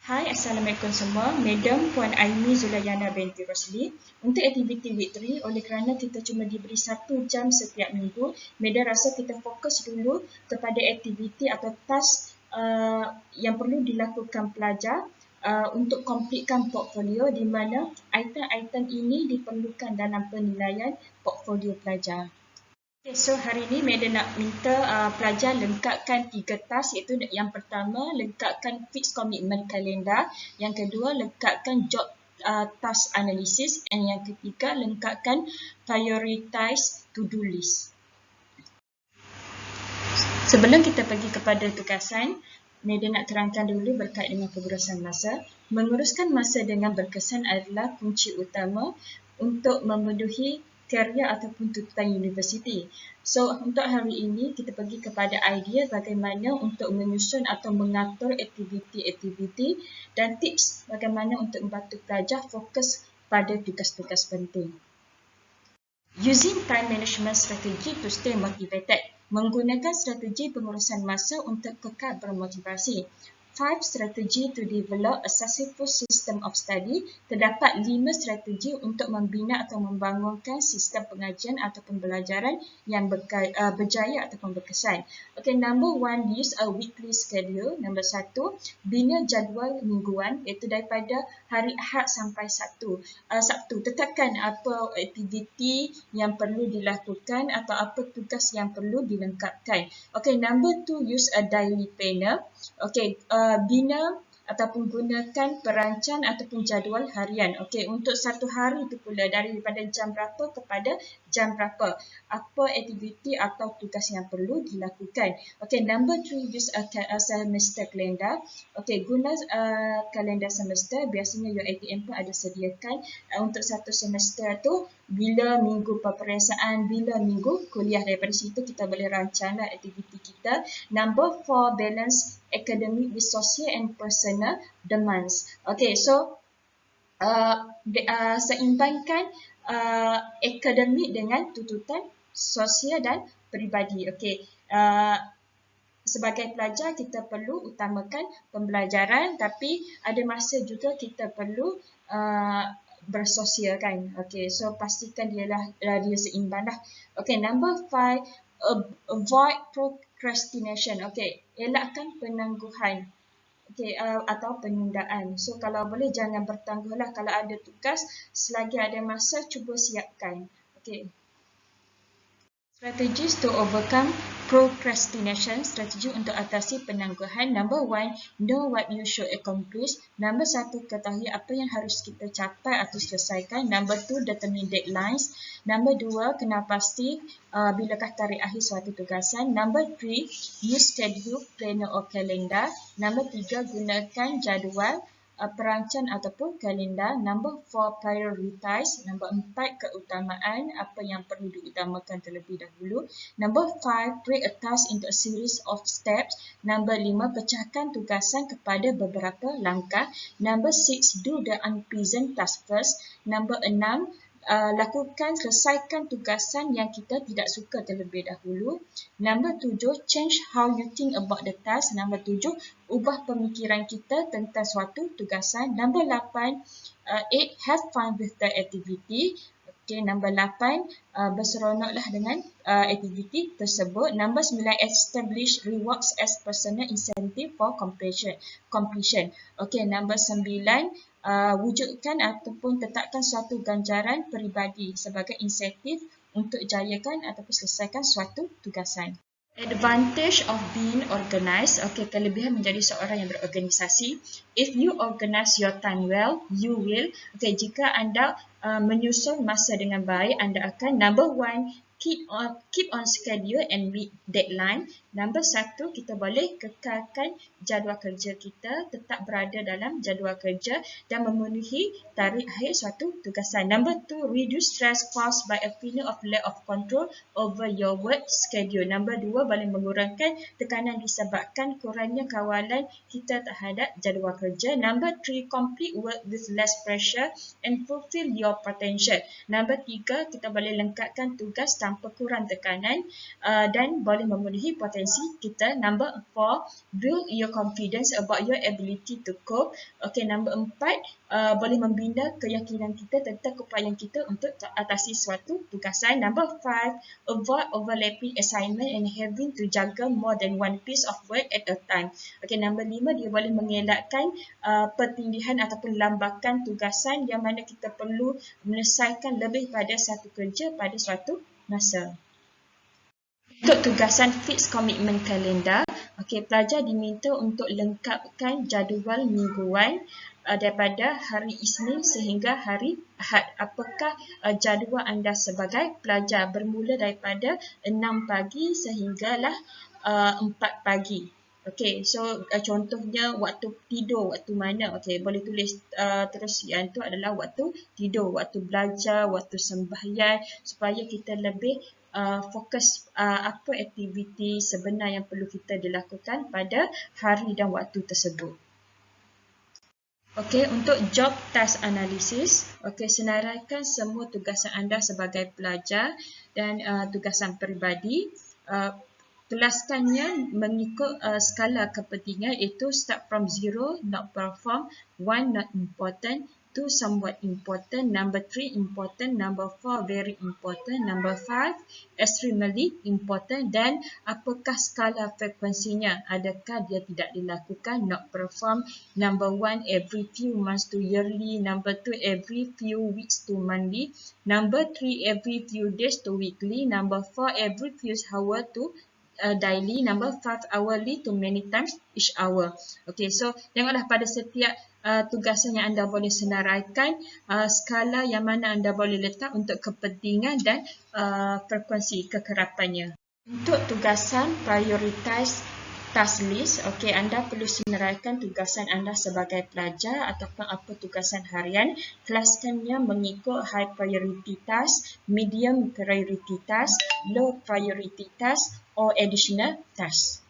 Hai, Assalamualaikum semua. Madam Puan Aimi Zulayana binti Rosli. Untuk aktiviti week 3, oleh kerana kita cuma diberi 1 jam setiap minggu, Madam rasa kita fokus dulu kepada aktiviti atau task yang perlu dilakukan pelajar untuk komplitkan portfolio di mana item-item ini diperlukan dalam penilaian portfolio pelajar. Okay, so hari ini Madam nak minta pelajar lengkapkan 3 task, iaitu yang pertama lengkapkan fixed commitment kalendar, yang kedua lengkapkan job task analysis, dan yang ketiga lengkapkan prioritize to-do list. Sebelum kita pergi kepada tugasan, Madam nak terangkan dulu berkait dengan pengurusan masa. Menguruskan masa dengan berkesan adalah kunci utama untuk memenuhi karya ataupun tuntutan universiti. So, untuk hari ini kita pergi kepada idea bagaimana untuk menyusun atau mengatur aktiviti-aktiviti dan tips bagaimana untuk membantu pelajar fokus pada tugas-tugas penting. Using time management strategy to stay motivated. Menggunakan strategi pengurusan masa untuk kekal bermotivasi. 5 strategy to develop a successful system of study. Terdapat 5 strategi untuk membina atau membangunkan sistem pengajian atau pembelajaran yang berjaya ataupun berkesan. Okay, number 1, use a weekly schedule. Number 1, bina jadual mingguan, iaitu daripada hari Ahad sampai Sabtu. Tetapkan apa aktiviti yang perlu dilakukan atau apa tugas yang perlu dilengkapkan. Okay, number 2, use a daily planner. Okay, bina ataupun gunakan perancangan ataupun jadual harian. Okey, untuk satu hari itu pula daripada jam berapa kepada jam berapa. Apa aktiviti atau tugas yang perlu dilakukan. Okey, number 3, use a semester calendar. Okey, guna kalendar semester. Biasanya UiTM pun ada sediakan untuk satu semester tu bila minggu peperiksaan, bila minggu kuliah. Daripada situ kita boleh rancanglah aktiviti kita. Number 4, balance academic with social and personal demands. Okay, so seimbangkan akademik dengan tuntutan sosial dan peribadi. Okay, sebagai pelajar kita perlu utamakan pembelajaran, tapi ada masa juga kita perlu bersosial kan. Okay, so pastikan dia seimbang lah. Okay, number 5, avoid procrastination. Okay, elakkan penangguhan. Okay, atau penundaan. So, kalau boleh jangan bertangguhlah. Kalau ada tugas, selagi ada masa, cuba siapkan. Okay. Strategies to overcome procrastination. Strategi untuk atasi penangguhan. Number 1, know what you should accomplish. Number 1, ketahui apa yang harus kita capai atau selesaikan. Number 2, determine deadlines. Number 2, kenal pasti bilakah tarikh akhir suatu tugasan. Number 3, use schedule, planner or calendar. Number 3, gunakan jadual, perancangan ataupun kalendar. Number 4, prioritize. Number 4, keutamaan, apa yang perlu diutamakan terlebih dahulu. Number 5, break a task into a series of steps. Number 5, pecahkan tugasan kepada beberapa langkah. Number 6, do the unpleasant task first. Number 6, selesaikan tugasan yang kita tidak suka terlebih dahulu. Number 7, change how you think about the task. Number 7, ubah pemikiran kita tentang suatu tugasan. Number 8, have fun with the activity. Okay, number 8, berseronoklah dengan aktiviti tersebut. Number 9, establish rewards as personal incentive for completion. Okay, number 9, wujudkan ataupun tetapkan suatu ganjaran peribadi sebagai insentif untuk jayakan ataupun selesaikan suatu tugasan. Advantage of being organized. Okay, kelebihan menjadi seorang yang berorganisasi. If you organize your time well, you will. Okay, jika anda menyusun masa dengan baik, anda akan number 1, keep on schedule and meet deadline. Number 1, kita boleh kekalkan jadual kerja kita, tetap berada dalam jadual kerja dan memenuhi tarikh akhir suatu tugasan. Number 2, reduce stress caused by a feeling of lack of control over your work schedule. Number 2, boleh mengurangkan tekanan disebabkan kurangnya kawalan kita terhadap jadual kerja. Number 3, complete work with less pressure and fulfill your potential. Number 3, kita boleh lengkapkan tugas tanpa kurang tekanan dan boleh memenuhi potensi kita. Number 4, build your confidence about your ability to cope. Okay, number 4, boleh membina keyakinan kita tentang keupayaan kita untuk atasi suatu tugasan. Number 5, avoid overlapping assignment and having to juggle more than one piece of work at a time. Okay, number 5, dia boleh mengelakkan pertindihan ataupun lambakan tugasan yang mana kita perlu menyelesaikan lebih pada satu kerja pada suatu masa. Untuk tugasan fixed commitment calendar, pelajar diminta untuk lengkapkan jadual mingguan daripada hari Isnin sehingga hari Ahad. Apakah jadual anda sebagai pelajar? Bermula daripada 6 pagi sehinggalah 4 pagi. So contohnya waktu tidur, waktu mana? Boleh tulis terus yang tu adalah waktu tidur, waktu belajar, waktu sembahyang, supaya kita lebih fokus apa aktiviti sebenar yang perlu kita dilakukan pada hari dan waktu tersebut. Untuk job task analysis, senaraikan semua tugasan anda sebagai pelajar dan tugasan peribadi. Kelaskannya mengikut skala kepentingan, iaitu start from 0, not perform, 1, not important, 2, somewhat important, number 3, important, number 4, very important, number 5, extremely important, dan apakah skala frekuensinya, adakah dia tidak dilakukan, not perform, number 1, every few months to yearly, number 2, every few weeks to monthly, number 3, every few days to weekly, number 4, every few hours to daily, number 5, hourly to many times each hour. So tengoklah pada setiap tugasan yang anda boleh senaraikan skala yang mana anda boleh letak untuk kepentingan dan frekuensi kekerapannya. Untuk tugasan prioritize task list, anda perlu senaraikan tugasan anda sebagai pelajar ataupun apa tugasan harian. Kelaskannya mengikut high priority task, medium priority task, low priority task or additional task.